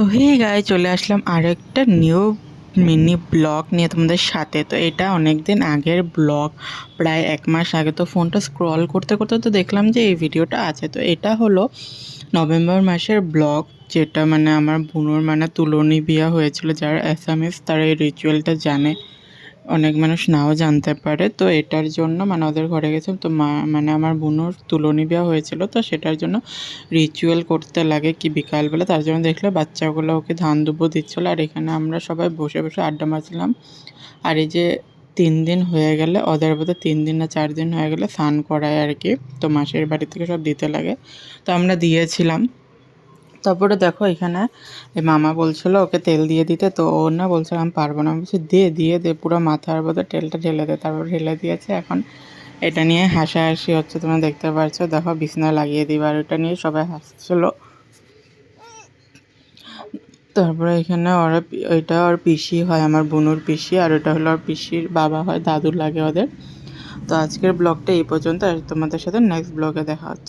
তো হে গায়ে চলে আসলাম আরও একটা নিউ মিনি ব্লগ নিয়ে তোমাদের সাথে। তো এটা অনেক দিন আগের ব্লগ, প্রায় 1 মাস আগে। তো ফোনটা স্ক্রল করতে করতে তো দেখলাম যে এই ভিডিওটা আছে। তো এটা হলো নভেম্বর মাসের ব্লগ, যেটা মানে আমার বোনের মানে তুলনী বিয়া হয়েছিল। যারা অ্যাসামিস তারা এই রিচুয়ালটা জানে, অনেক মানুষ নাও জানতে পারে। তো এটার জন্য মানে ওদের ঘরে গেছিলাম। তো মানে আমার বোনের তুলনী বিয়া হয়েছিল, তো সেটার জন্য রিচুয়াল করতে লাগে কি বিকালবেলা, তার জন্য দেখলে বাচ্চাগুলো ওকে ধান দুব্বো দিচ্ছিলো। আর এখানে আমরা সবাই বসে বসে আড্ডা মারছিলাম। আর এই যে 3 দিন হয়ে গেলে, ওদের বোধহয় 3 দিন না 4 দিন হয়ে গেলে স্নান করায় আর কি। তো মাসির বাড়ি থেকে সব দিতে লাগে, তো আমরা দিয়েছিলাম। তারপরে দেখো এখানে এই মামা বলছিল ওকে তেল দিয়ে দিতে, তো ও না বলছিল আমি পারবো না। আমি বলছি দিয়ে দে, পুরো মাথার মধ্যে তেলটা ঢেলে দে। তারপর ঢেলে দিয়েছে। এখন এটা নিয়ে হাসাহাসি হচ্ছে, তোমরা দেখতে পাচ্ছ। দেখো বিছানায় লাগিয়ে দিবা, আর এটা নিয়ে সবাই হাসছিল। তারপরে এখানে ওইটা ওর পিসি হয়, আমার বোনুর পিসি, আর ওটা হলো ওর পিসির বাবা হয়, দাদু লাগে ওদের। তো আজকের ব্লগটা এই পর্যন্ত, আর তোমাদের সাথে নেক্সট ব্লগে দেখা হচ্ছে।